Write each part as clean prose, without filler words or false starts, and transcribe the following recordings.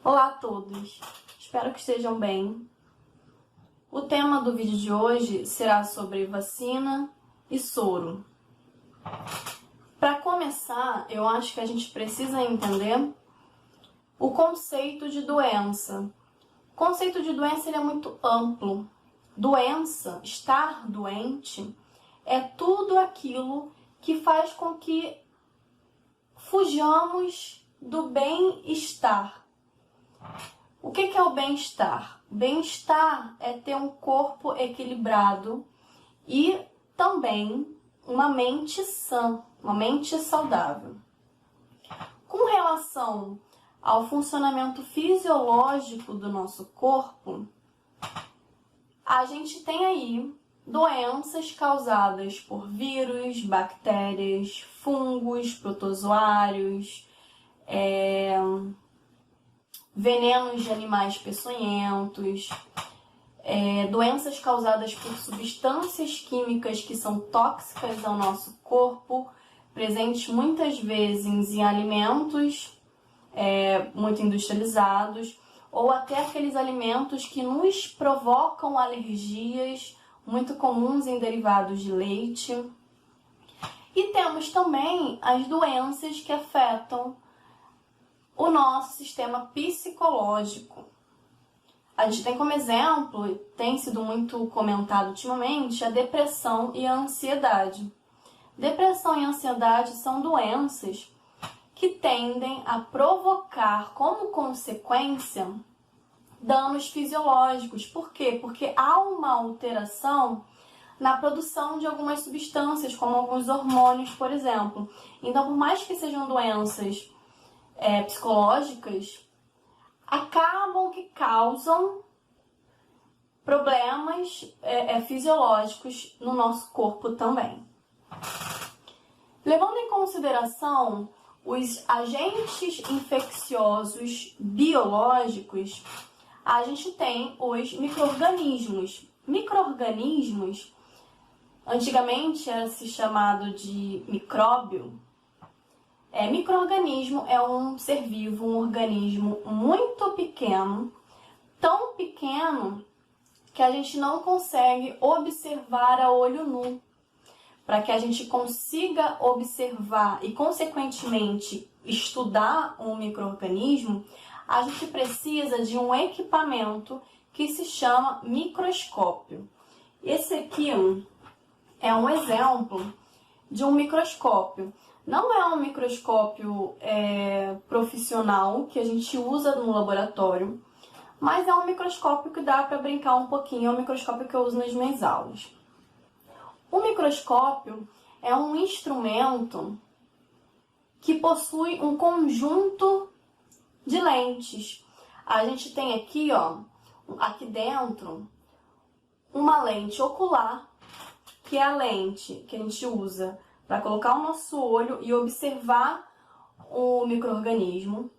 Olá a todos, espero que estejam bem. O tema do vídeo de hoje será sobre vacina e soro. Para começar, eu acho que a gente precisa entender o conceito de doença. O conceito de doença ele é muito amplo. Doença, estar doente, é tudo aquilo que faz com que fujamos do bem-estar. O que é o bem-estar? Bem-estar é ter um corpo equilibrado e também uma mente sã, uma mente saudável. Com relação ao funcionamento fisiológico do nosso corpo, a gente tem aí doenças causadas por vírus, bactérias, fungos, protozoários, venenos de animais peçonhentos, doenças causadas por substâncias químicas que são tóxicas ao nosso corpo, presentes muitas vezes em alimentos muito industrializados, ou até aqueles alimentos que nos provocam alergias, muito comuns em derivados de leite. E temos também as doenças que afetam o nosso sistema psicológico. A gente tem como exemplo, tem sido muito comentado ultimamente, a depressão e a ansiedade. Depressão e ansiedade são doenças que tendem a provocar como consequência danos fisiológicos. Por quê? Porque há uma alteração na produção de algumas substâncias, como alguns hormônios, por exemplo. Então, por mais que sejam doenças psicológicas, acabam que causam problemas fisiológicos no nosso corpo também. Levando em consideração os agentes infecciosos biológicos, a gente tem os micro-organismos. Micro-organismos, antigamente era se chamado de micróbio. Micro-organismo é um ser vivo, um organismo muito pequeno, tão pequeno que a gente não consegue observar a olho nu. Para que a gente consiga observar e, consequentemente, estudar um micro-organismo, a gente precisa de um equipamento que se chama microscópio. Esse aqui é um exemplo de um microscópio. Não é um microscópio profissional que a gente usa no laboratório, mas é um microscópio que dá para brincar um pouquinho, é um microscópio que eu uso nas minhas aulas. O microscópio é um instrumento que possui um conjunto de lentes. A gente tem aqui, aqui dentro, uma lente ocular, que é a lente que a gente usa para colocar o nosso olho e observar o micro-organismo.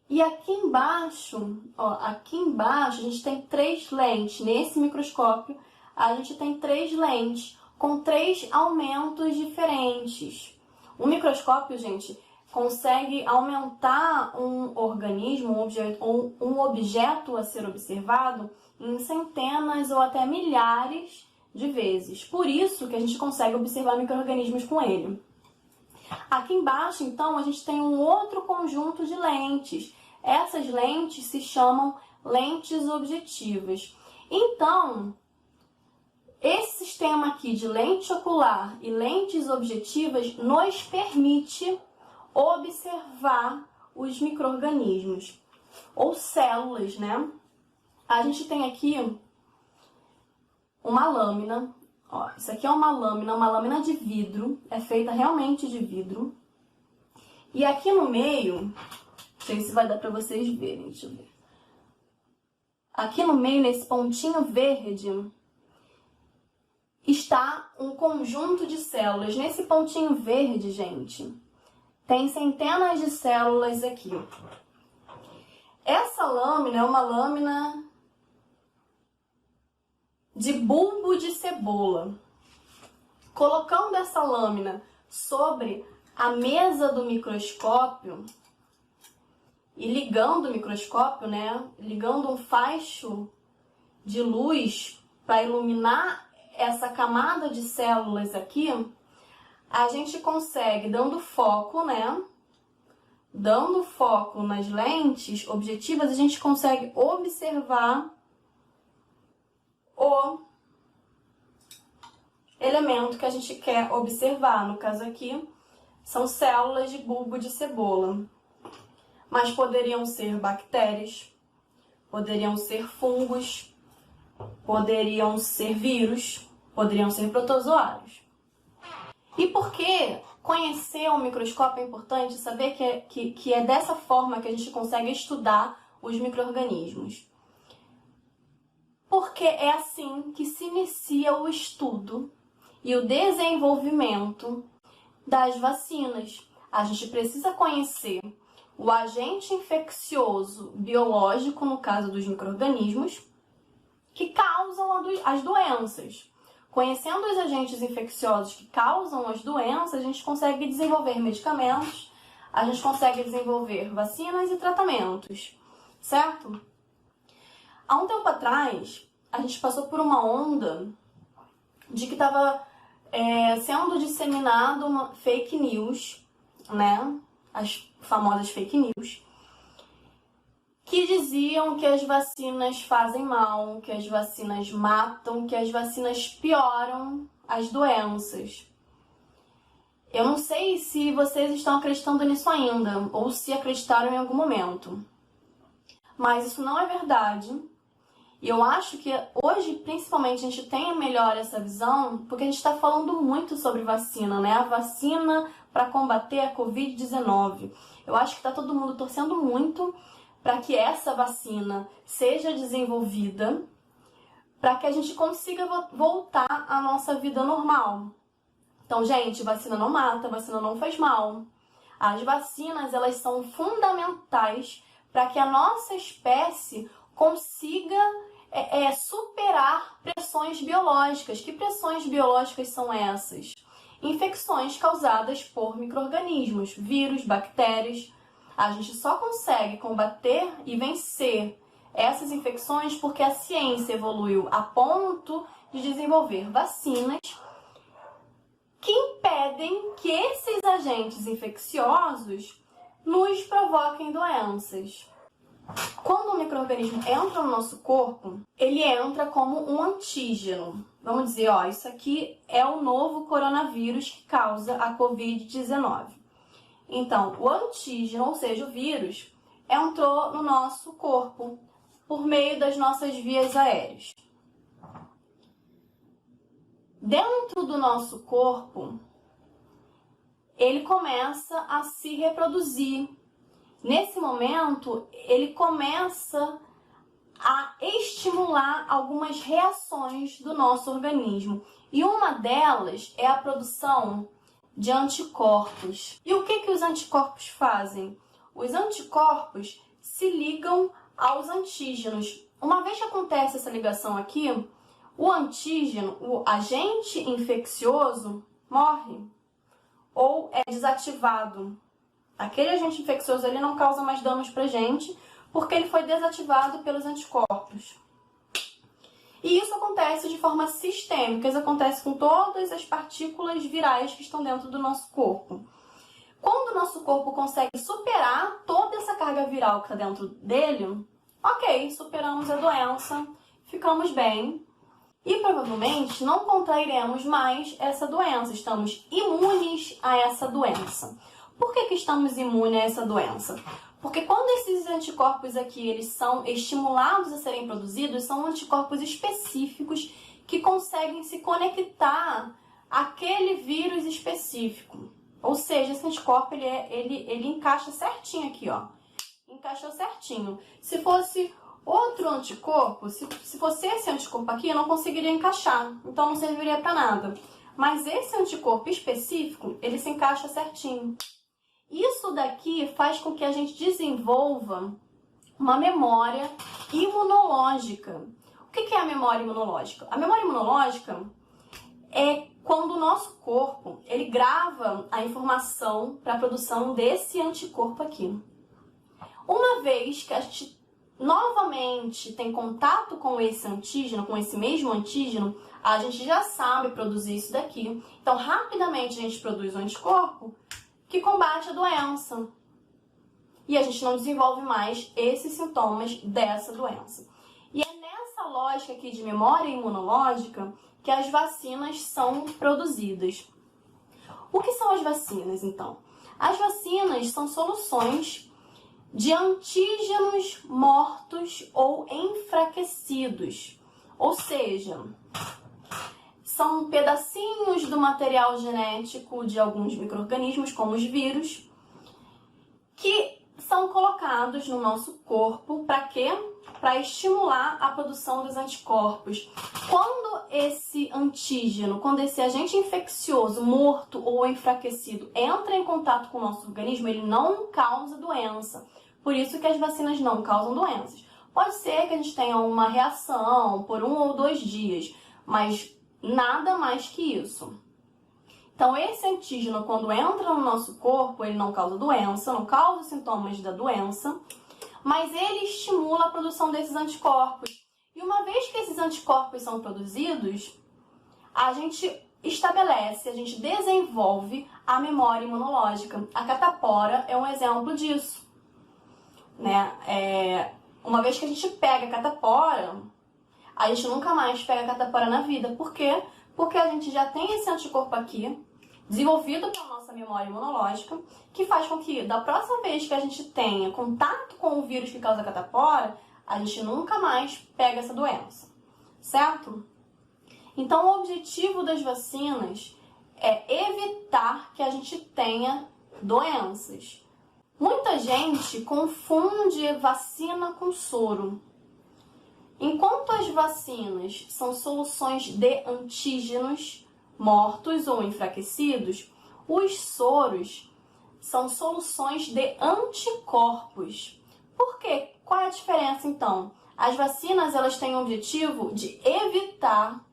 E aqui embaixo, a gente tem 3 lentes. Nesse microscópio, a gente tem 3 lentes com 3 aumentos diferentes. O microscópio, gente, consegue aumentar um organismo, um objeto a ser observado em centenas ou até milhares de vezes. Por isso que a gente consegue observar micro-organismos com ele. Aqui embaixo, então, a gente tem um outro conjunto de lentes. Essas lentes se chamam lentes objetivas. Então, esse sistema aqui de lente ocular e lentes objetivas nos permite observar os micro-organismos, ou células, né? A gente tem aqui uma lâmina. Isso aqui é uma lâmina de vidro, é feita realmente de vidro. E aqui no meio, não sei se vai dar para vocês verem, deixa eu ver. Aqui no meio, nesse pontinho verde, está um conjunto de células. Nesse pontinho verde, gente, tem centenas de células aqui. Essa lâmina é uma lâmina de bulbo de cebola. Colocando essa lâmina sobre a mesa do microscópio, e ligando o microscópio, né, ligando um facho de luz para iluminar essa camada de células aqui, a gente consegue, dando foco, né, dando foco nas lentes objetivas, a gente consegue observar o elemento que a gente quer observar. No caso aqui, são células de bulbo de cebola. Mas poderiam ser bactérias, poderiam ser fungos, poderiam ser vírus, poderiam ser protozoários. E por que conhecer o microscópio é importante? Saber que é dessa forma que a gente consegue estudar os micro-organismos. Porque é assim que se inicia o estudo e o desenvolvimento das vacinas. A gente precisa conhecer o agente infeccioso biológico, no caso dos micro-organismos, que causam as doenças. Conhecendo os agentes infecciosos que causam as doenças, a gente consegue desenvolver medicamentos, a gente consegue desenvolver vacinas e tratamentos, certo? Há um tempo atrás, a gente passou por uma onda de que estava sendo disseminado uma fake news, né? As famosas fake news, que diziam que as vacinas fazem mal, que as vacinas matam, que as vacinas pioram as doenças. Eu não sei se vocês estão acreditando nisso ainda, ou se acreditaram em algum momento. Mas isso não é verdade. E eu acho que hoje, principalmente, a gente tem melhor essa visão, porque a gente está falando muito sobre vacina, né? A vacina para combater a Covid-19. Eu acho que está todo mundo torcendo muito para que essa vacina seja desenvolvida, para que a gente consiga voltar à nossa vida normal. Então, gente, vacina não mata, vacina não faz mal. As vacinas, elas são fundamentais para que a nossa espécie consiga superar pressões biológicas. Que pressões biológicas são essas? Infecções causadas por micro-organismos, vírus, bactérias. A gente só consegue combater e vencer essas infecções porque a ciência evoluiu a ponto de desenvolver vacinas que impedem que esses agentes infecciosos nos provoquem doenças. Quando um micro-organismo entra no nosso corpo, ele entra como um antígeno. Vamos dizer, ó, isso aqui é o novo coronavírus que causa a Covid-19. Então, o antígeno, ou seja, o vírus, entrou no nosso corpo por meio das nossas vias aéreas. Dentro do nosso corpo, ele começa a se reproduzir. Nesse momento, ele começa a estimular algumas reações do nosso organismo. E uma delas é a produção de anticorpos. E o que os anticorpos fazem? Os anticorpos se ligam aos antígenos. Uma vez que acontece essa ligação aqui, o antígeno, o agente infeccioso, morre ou é desativado. Aquele agente infeccioso ele não causa mais danos pra gente porque ele foi desativado pelos anticorpos. E isso acontece de forma sistêmica, isso acontece com todas as partículas virais que estão dentro do nosso corpo. Quando o nosso corpo consegue superar toda essa carga viral que está dentro dele, ok, superamos a doença, ficamos bem e provavelmente não contrairemos mais essa doença, estamos imunes a essa doença. Por que estamos imunes a essa doença? Porque quando esses anticorpos aqui eles são estimulados a serem produzidos, são anticorpos específicos que conseguem se conectar àquele vírus específico. Ou seja, esse anticorpo ele encaixa certinho aqui, ó. Encaixou certinho. Se fosse outro anticorpo, se fosse esse anticorpo aqui, eu não conseguiria encaixar. Então não serviria para nada. Mas esse anticorpo específico, ele se encaixa certinho. Isso daqui faz com que a gente desenvolva uma memória imunológica. O que é a memória imunológica? A memória imunológica é quando o nosso corpo ele grava a informação para a produção desse anticorpo aqui. Uma vez que a gente novamente tem contato com esse antígeno, com esse mesmo antígeno, a gente já sabe produzir isso daqui. Então, rapidamente a gente produz um anticorpo que combate a doença. E a gente não desenvolve mais esses sintomas dessa doença. E é nessa lógica aqui de memória imunológica que as vacinas são produzidas. O que são as vacinas, então? As vacinas são soluções de antígenos mortos ou enfraquecidos. Ou seja, são pedacinhos do material genético de alguns micro-organismos, como os vírus, que são colocados no nosso corpo para quê? Para estimular a produção dos anticorpos. Quando esse antígeno, quando esse agente infeccioso morto ou enfraquecido entra em contato com o nosso organismo, ele não causa doença. Por isso que as vacinas não causam doenças. Pode ser que a gente tenha uma reação por 1 ou 2 dias, mas nada mais que isso. Então, esse antígeno, quando entra no nosso corpo, ele não causa doença, não causa sintomas da doença, mas ele estimula a produção desses anticorpos. E uma vez que esses anticorpos são produzidos, a gente estabelece, a gente desenvolve a memória imunológica. A catapora é um exemplo disso, né? Uma vez que a gente pega a catapora, a gente nunca mais pega a catapora na vida. Por quê? Porque a gente já tem esse anticorpo aqui, desenvolvido pela nossa memória imunológica, que faz com que, da próxima vez que a gente tenha contato com o vírus que causa a catapora, a gente nunca mais pega essa doença, certo? Então, o objetivo das vacinas é evitar que a gente tenha doenças. Muita gente confunde vacina com soro. Enquanto as vacinas são soluções de antígenos mortos ou enfraquecidos, os soros são soluções de anticorpos. Por quê? Qual é a diferença, então? As vacinas, elas têm o objetivo de evitar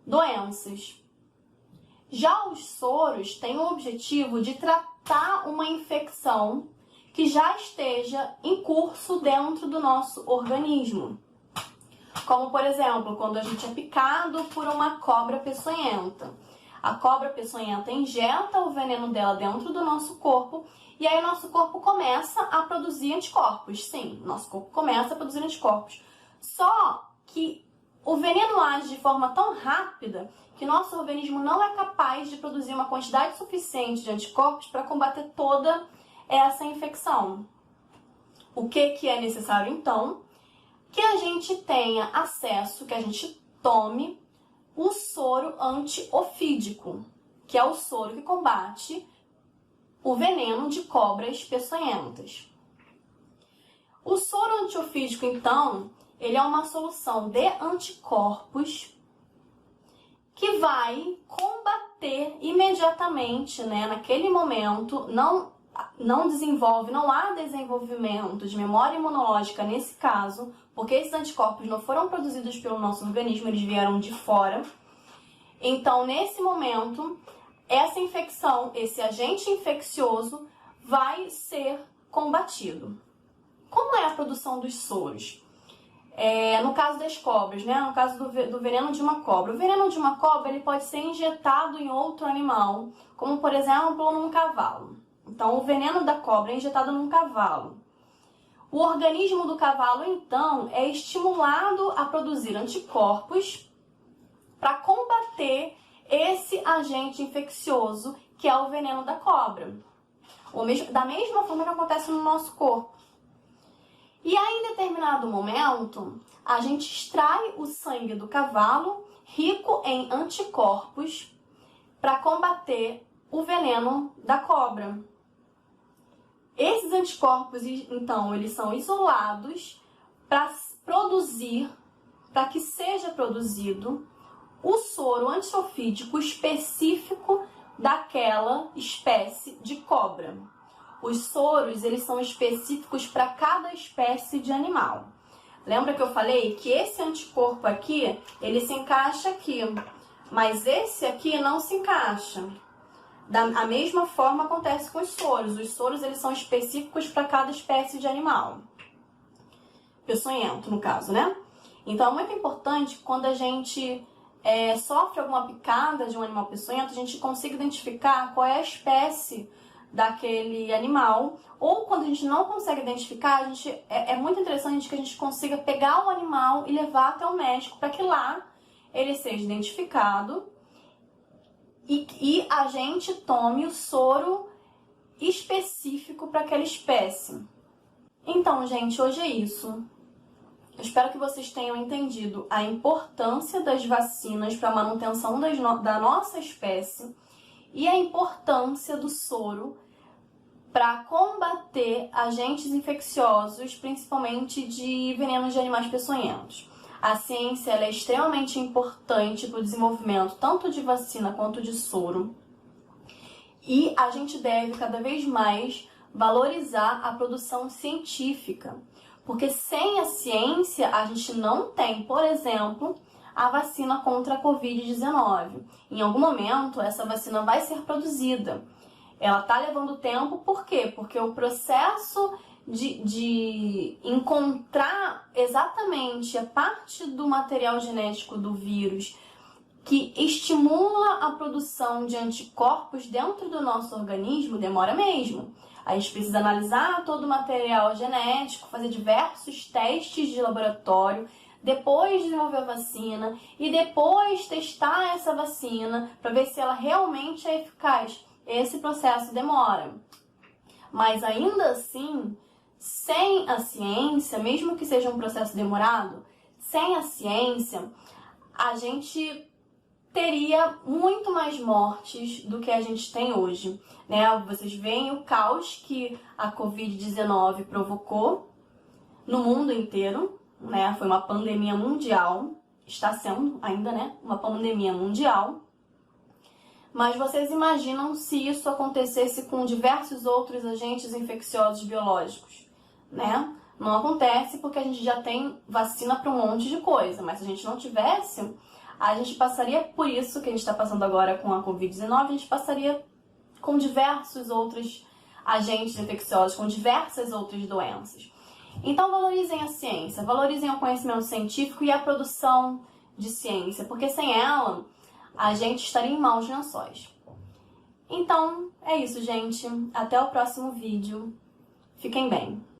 doenças. Já os soros têm o objetivo de tratar uma infecção que já esteja em curso dentro do nosso organismo. Como, por exemplo, quando a gente é picado por uma cobra peçonhenta. A cobra peçonhenta injeta o veneno dela dentro do nosso corpo e aí o nosso corpo começa a produzir anticorpos. Sim, nosso corpo começa a produzir anticorpos. Só que o veneno age de forma tão rápida que nosso organismo não é capaz de produzir uma quantidade suficiente de anticorpos para combater toda essa infecção. O que é necessário, então? Que a gente tenha acesso, que a gente tome o soro antiofídico, que é o soro que combate o veneno de cobras peçonhentas. O soro antiofídico, então, ele é uma solução de anticorpos que vai combater imediatamente, naquele momento, não há desenvolvimento de memória imunológica nesse caso, porque esses anticorpos não foram produzidos pelo nosso organismo, eles vieram de fora. Então, nesse momento, essa infecção, esse agente infeccioso vai ser combatido. Como é a produção dos soros? No caso das cobras, no caso do veneno de uma cobra. O veneno de uma cobra ele pode ser injetado em outro animal, como, por exemplo, num cavalo. Então, o veneno da cobra é injetado num cavalo. O organismo do cavalo, então, é estimulado a produzir anticorpos para combater esse agente infeccioso que é o veneno da cobra. Da mesma forma que acontece no nosso corpo. E aí, em determinado momento, a gente extrai o sangue do cavalo rico em anticorpos para combater o veneno da cobra. Esses anticorpos, então, eles são isolados para que seja produzido o soro antiofídico específico daquela espécie de cobra. Os soros, eles são específicos para cada espécie de animal. Lembra que eu falei que esse anticorpo aqui, ele se encaixa aqui, mas esse aqui não se encaixa. A mesma forma acontece com os soros. Os soros, eles são específicos para cada espécie de animal. Peçonhento, no caso, né? Então, é muito importante quando a gente sofre alguma picada de um animal peçonhento, a gente consiga identificar qual é a espécie daquele animal. Ou quando a gente não consegue identificar, é muito interessante que a gente consiga pegar o animal e levar até o médico para que lá ele seja identificado e a gente tome o soro específico para aquela espécie. Então, gente, hoje é isso. Eu espero que vocês tenham entendido a importância das vacinas para a manutenção da nossa espécie e a importância do soro para combater agentes infecciosos, principalmente de venenos de animais peçonhentos. A ciência ela é extremamente importante para o desenvolvimento tanto de vacina quanto de soro. E a gente deve cada vez mais valorizar a produção científica. Porque sem a ciência, a gente não tem, por exemplo, a vacina contra a Covid-19. Em algum momento, essa vacina vai ser produzida. Ela está levando tempo, por quê? Porque o processo de encontrar exatamente a parte do material genético do vírus que estimula a produção de anticorpos dentro do nosso organismo demora mesmo. A gente precisa analisar todo o material genético, fazer diversos testes de laboratório, depois desenvolver a vacina e depois testar essa vacina para ver se ela realmente é eficaz. Esse processo demora. Mas ainda assim, sem a ciência, mesmo que seja um processo demorado, sem a ciência, a gente teria muito mais mortes do que a gente tem hoje, né? Vocês veem o caos que a Covid-19 provocou no mundo inteiro, né? Foi uma pandemia mundial, está sendo ainda, né? Uma pandemia mundial. Mas vocês imaginam se isso acontecesse com diversos outros agentes infecciosos biológicos, né? Não acontece porque a gente já tem vacina para um monte de coisa, mas se a gente não tivesse, a gente passaria por isso que a gente está passando agora com a Covid-19, a gente passaria com diversos outros agentes infecciosos, com diversas outras doenças. Então valorizem a ciência, valorizem o conhecimento científico e a produção de ciência, porque sem ela a gente estaria em maus lençóis. Então é isso, gente. Até o próximo vídeo. Fiquem bem.